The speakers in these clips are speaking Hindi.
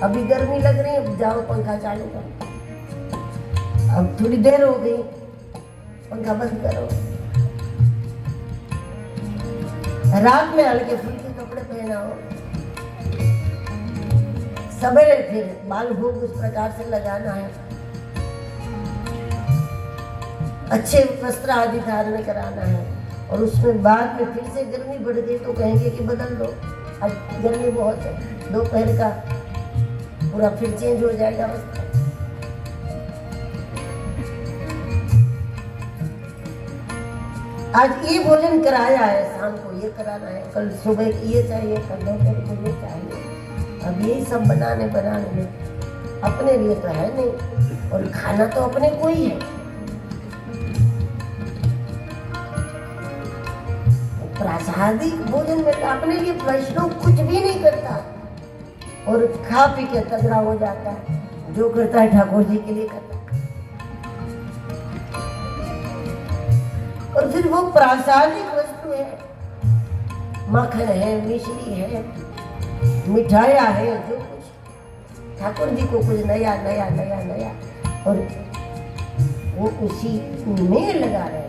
अभी गर्मी लग रही है, जाओ पंखा चालू करो। अब थोड़ी देर हो गई, पंखा बंद करो। रात में हल्के फुल्के कपड़े पहनाओ। सवेरे फिर बाल भोग उस प्रकार से लगाना है, अच्छे वस्त्र आदि धारण कराना है। और उसमें बाद में फिर से गर्मी बढ़ गई तो कहेंगे कि बदल दो, आज गर्मी बहुत है, दोपहर का पूरा फिर चेंज हो जाएगा वस्त्र। आज ये भोजन कराया है, शाम को ये कराना है, कल सुबह ये चाहिए, कल दोपहर को ये चाहिए। अब यही सब बनाने में अपने लिए तो है नहीं, और खाना तो अपने को ही है। प्रासादिक भोजन में अपने लिए वैष्णव कुछ भी नहीं करता, और खा पी के तगड़ा हो जाता है। जो करता है ठाकुर जी के लिए करता है। और फिर वो प्रासादिक वस्तु है, मक्खन है, मिश्री है, मिठाइयाँ है, जो कुछ ठाकुर जी को कुछ नया नया नया नया, और वो उसी में लगा रहे,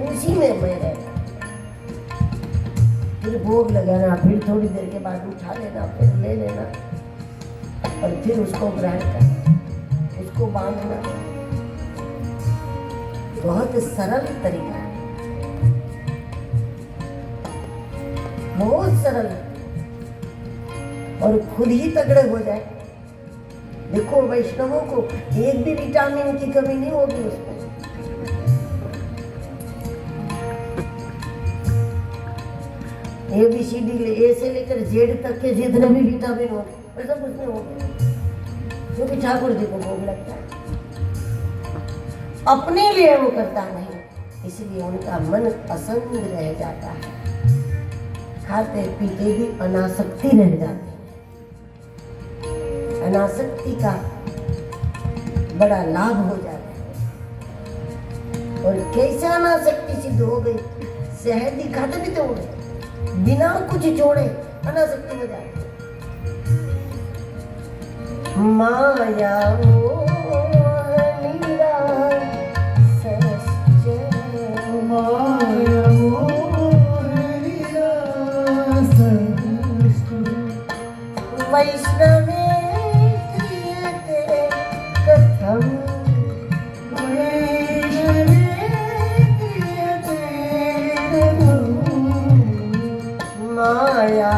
उसी में मैं रहता। फिर भोग लगाना, फिर थोड़ी देर के बाद उठा लेना, फिर ले लेना, और फिर उसको ग्रहण करना, उसको बांधना। बहुत सरल तरीका है, बहुत सरल, और खुद ही तगड़े हो जाए। देखो वैष्णवों को एक भी विटामिन की कमी नहीं होगी उसमें। ABCD ए से लेकर जेड तक के जितने भी विटामिन होंगे सब उसमें होंगे, जो कि ठाकुर जी को भोग लगता है। अपने लिए वो करता नहीं, इसलिए उनका मन असंग रह जाता है, खाते पीते भी अनासक्ति रह जाती है। अनासक्ति का बड़ा लाभ हो जाता है। और कैसे अनासक्ति सिद्ध हो गई? शहद ही खाते भी तो हो गए, बिना कुछ जोड़े अनासक्ति हो जाती है। माया वैष्णवे क्रियते कथम, माया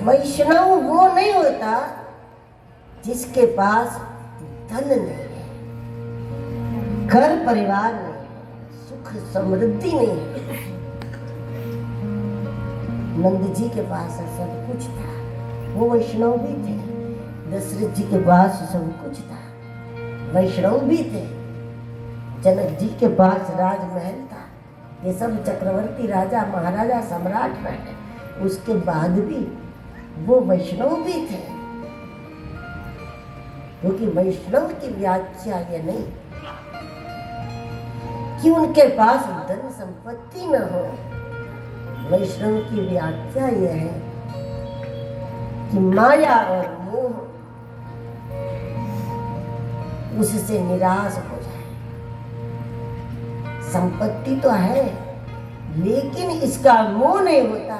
वैष्णव वो नहीं होता जिसके पास धन नहीं है, घर परिवार नहीं है, सुख समृद्धि नहीं है। नंद जी के पास सब कुछ था, वो वैष्णव भी थे। दशरथ जी के पास सब कुछ था, वैष्णव भी थे। जनक जी के पास राजमहल था, ये सब चक्रवर्ती राजा महाराजा सम्राट रहे, उसके बाद भी वो वैष्णव भी थे। क्योंकि वैष्णव की व्याख्या ये नहीं कि उनके पास धन संपत्ति न हो, वैष्णव की व्याख्या यह है कि माया और मोह उससे निराश हो जाए। संपत्ति तो है लेकिन इसका मोह नहीं होता,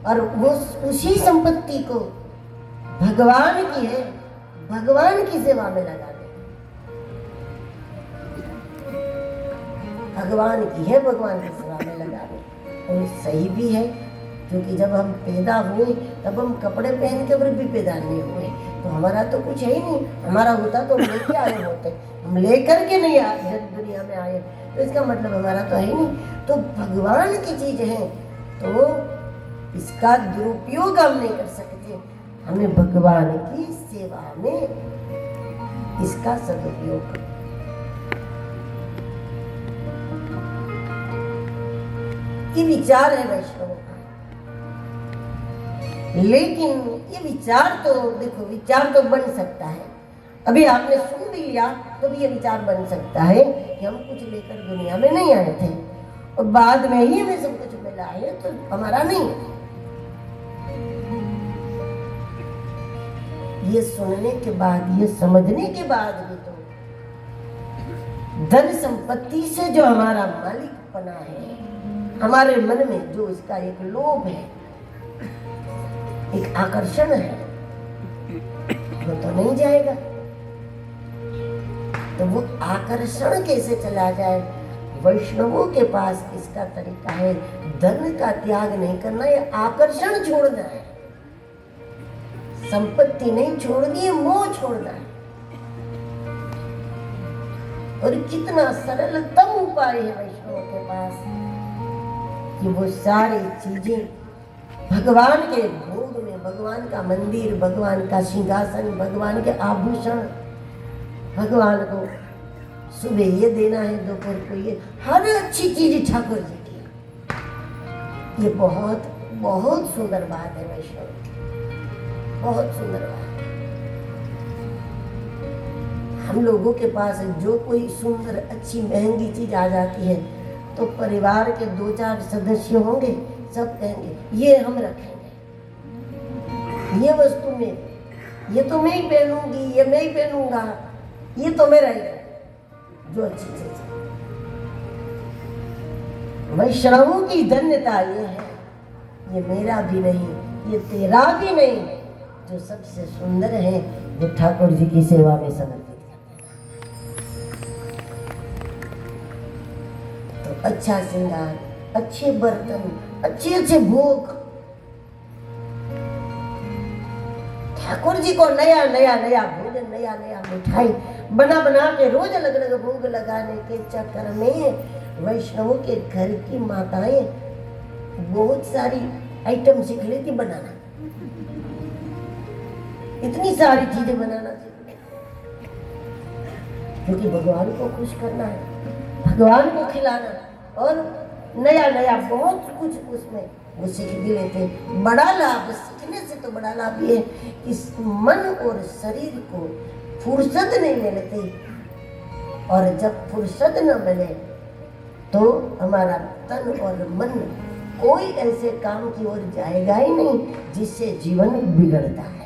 और वो उसी संपत्ति को भगवान की है, भगवान की सेवा में लगा दे। भगवान की है, भगवान की सेवा में लगा दे। और सही भी है, क्योंकि जब हम पैदा हुए तब हम कपड़े पहन के भी पैदा नहीं हुए, तो हमारा तो कुछ है ही नहीं। हमारा होता तो लेके आए होते, हम लेकर के नहीं आए दुनिया में आए, तो इसका मतलब हमारा तो है ही नहीं। तो भगवान की चीज है तो इसका दुरुपयोग हम नहीं कर सकते। हमें भगवान की सेवा में इसका सदुपयोग करना। ये विचार है वैष्णव का। लेकिन ये विचार तो देखो, विचार तो बन सकता है। अभी आपने सुन भी लिया तो भी ये विचार बन सकता है कि हम कुछ लेकर दुनिया में नहीं आए थे और बाद में ही हमें सब कुछ मिला है, तो हमारा नहीं है। ये सुनने के बाद, ये समझने के बाद भी तो धन संपत्ति से जो हमारा मालिकपना है, हमारे मन में जो इसका एक लोभ है, एक आकर्षण है, वो तो नहीं जाएगा। तो वो आकर्षण कैसे चला जाए? वैष्णवों के पास इसका तरीका है, धन का त्याग नहीं करना, ये आकर्षण छोड़ना है। संपत्ति नहीं छोड़नी है, मोह छोड़ना है। और कितना सरलतम उपाय है वैष्णवों के पास कि वो सारी चीजें भगवान के भोग में, भगवान का मंदिर, भगवान का सिंहासन, भगवान के आभूषण, भगवान को सुबह ये देना है, दोपहर को ये, हर अच्छी चीज ठाकुर जी की। ये बहुत बहुत सुंदर बात है वैष्णव की, बहुत सुंदर बात। हम लोगों के पास जो कोई सुंदर अच्छी महंगी चीज आ जाती है तो परिवार के 2-4 सदस्य होंगे, सब कहेंगे ये हम रखेंगे, ये वस्तु में, ये तो मैं ही पहनूंगी, ये मैं ही पहनूंगा, ये तो मेरा ही है। जो अच्छी चीज है, वैष्णवों की धन्यता ये है, ये मेरा भी नहीं, ये तेरा भी नहीं, जो सबसे सुंदर है वो ठाकुर जी की सेवा में समर्पित करते हैं। तो अच्छा श्रृंगार, अच्छे बर्तन, अच्छे अच्छे भोग, ठाकुर जी को नया नया नया भोजन, नया नया मिठाई बना बना के रोज अलग अलग भोग लगाने के चक्कर में वैष्णवों के घर की माताएं बहुत सारी आइटम सीख लेती बनाना, इतनी सारी चीजें बनाना सीख लेती, क्योंकि भगवान को खुश करना है, भगवान को खिलाना, और नया नया बहुत कुछ उसमें वो सीख भी लेते। बड़ा लाभ सीखने से तो बड़ा लाभ ये कि मन और शरीर को फुर्सत नहीं मिलती, और जब फुर्सत न मिले तो हमारा तन और मन कोई ऐसे काम की ओर जाएगा ही नहीं जिससे जीवन बिगड़ता है।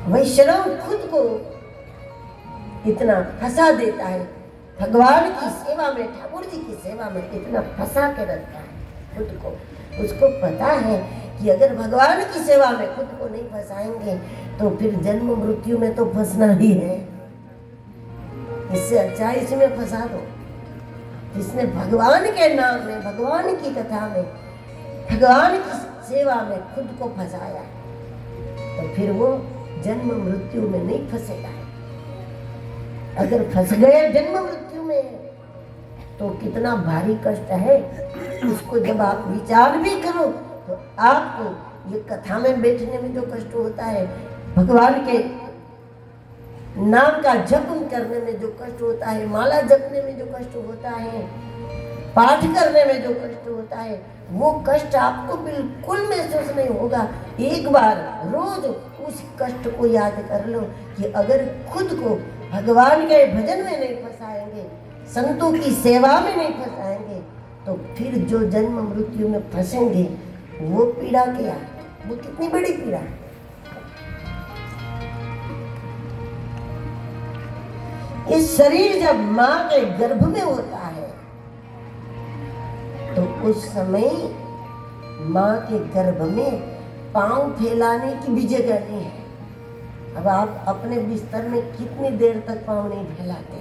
वैष्णव खुद को इतना फंसा देता है, भगवान की सेवा में, ठाकुर जी की सेवा में इतना फंसा के रखता है खुद को। उसको पता है कि अगर भगवान की सेवा में खुद को नहीं फंसाएंगे तो फिर जन्म मृत्यु में तो फंसना ही है। इससे अच्छा इसमें फंसा दो। जिसने भगवान के नाम में, भगवान की कथा में, भगवान की सेवा में खुद को फंसाया तो फिर वो जन्म मृत्यु में नहीं फंसेगा। अगर फंस गए जन्म मृत्यु में तो कितना भारी कष्ट है। उसको जब आप विचार भी करो तो आपको ये कथा में बैठने में जो कष्ट होता है, भगवान के नाम का जप करने में जो कष्ट होता है, माला जपने में जो कष्ट होता है, पाठ करने में जो कष्ट होता है, वो कष्ट आपको बिल्कुल महसूस नहीं होगा। एक बार रोज उस कष्ट को याद कर लो कि अगर खुद को भगवान के भजन में नहीं फंसाएंगे, संतों की सेवा में नहीं फंसाएंगे, तो फिर जो जन्म मृत्यु में फंसेंगे वो पीड़ा क्या है, वो कितनी बड़ी पीड़ा है। इस शरीर जब माँ के गर्भ में होता है तो उस समय माँ के गर्भ में पांव फैलाने की भी जगह नहीं है। अब आप अपने बिस्तर में कितनी देर तक पांव नहीं फैलाते?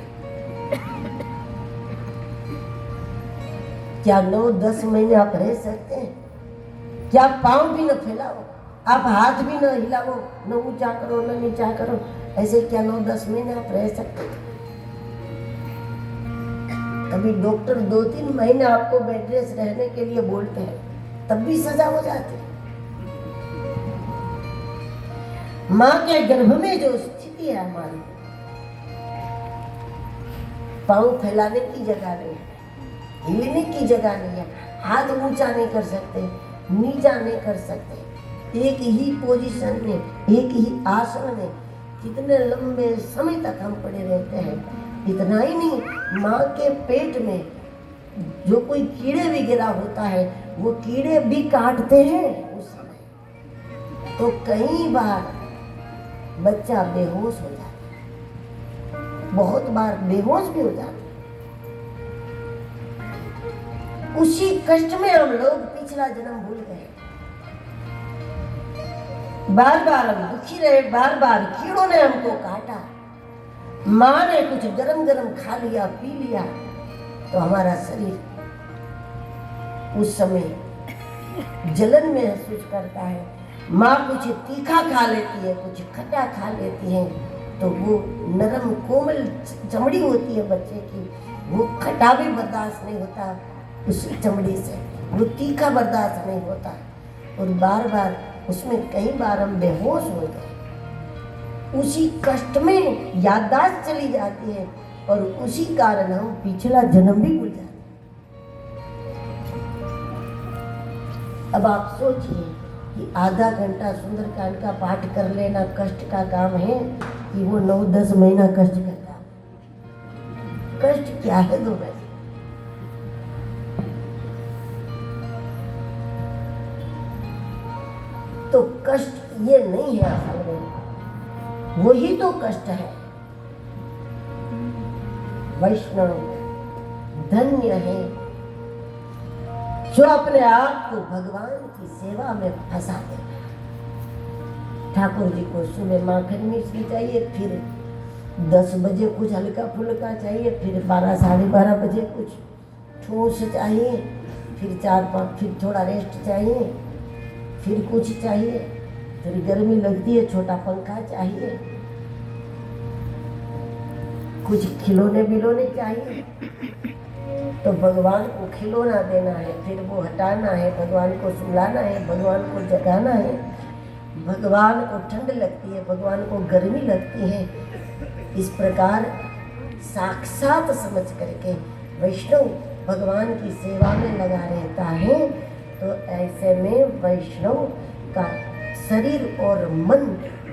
क्या 9-10 महीने आप रह सकते हैं? क्या पांव भी न फैलाओ, आप हाथ भी न हिलाओ, न ऊंचा करो न नीचा करो, ऐसे क्या 9-10 महीने आप रह सकते? अभी डॉक्टर 2-3 महीने आपको बेड रेस्ट रहने के लिए बोलते हैं, तब भी सजा हो जाती है। माँ के गर्भ में जो स्थिति है हमारी, पांव फैलाने की जगह नहीं है, हिलने की जगह नहीं है, हाथ ऊंचा नहीं कर सकते, नीचा नहीं कर सकते, एक ही पोजीशन में, एक ही आसन में कितने लंबे समय तक हम पड़े रहते हैं। इतना ही नहीं, माँ के पेट में जो कोई कीड़े वगैरह होता है, वो कीड़े भी काटते हैं उस समय। तो कई बार बच्चा बेहोश हो जाता है, बहुत बार बेहोश भी हो जाता है। उसी कष्ट में हम लोग पिछला जन्म भूल गए, बार बार हम दुखी रहे, बार बार कीड़ों ने हमको काटा, माँ ने कुछ गरम गरम खा लिया, पी लिया, तो हमारा शरीर उस समय जलन महसूस करता है। माँ कुछ तीखा खा लेती है, कुछ खट्टा खा लेती है, तो वो नरम कोमल चमड़ी होती है बच्चे की, वो खट्टा भी बर्दाश्त नहीं होता उस चमड़ी से, वो तीखा बर्दाश्त नहीं होता, और बार बार उसमें कई बार हम बेहोश हो गए। उसी कष्ट में याददाश्त चली जाती है, और उसी कारण हम पिछला जन्म भी भूल जाते। अब आप सोचिए कि आधा घंटा सुंदरकांड का पाठ कर लेना कष्ट का काम है, कि वो 9-10 महीना कष्ट का काम? कष्ट क्या है दो भाई? तो कष्ट ये नहीं है असल में, वही तो कष्ट है। वैष्णव धन्य है जो अपने आप को भगवान की सेवा में फंसा देगा। ठाकुर जी को सुबह माखन मिश्री चाहिए, फिर 10 बजे कुछ हल्का फुल्का चाहिए, फिर 12-12:30 बजे कुछ ठोस चाहिए, फिर 4-5 फिर थोड़ा रेस्ट चाहिए, फिर कुछ चाहिए, फिर गर्मी लगती है छोटा पंखा चाहिए, कुछ खिलौने बिलौने चाहिए। तो भगवान को खिलौना देना है, फिर वो हटाना है, भगवान को सुलाना है, भगवान को जगाना है, भगवान को ठंड लगती है, भगवान को गर्मी लगती है। इस प्रकार साक्षात समझ करके वैष्णव भगवान की सेवा में लगा रहता है। तो ऐसे में वैष्णव का शरीर और मन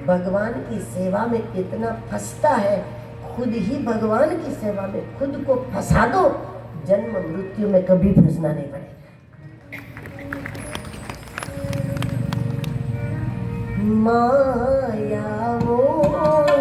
भगवान की सेवा में इतना फंसता है, खुद ही भगवान की सेवा में खुद को फंसा दो, जन्म मृत्यु में कभी फंसना नहीं पड़ेगा। माया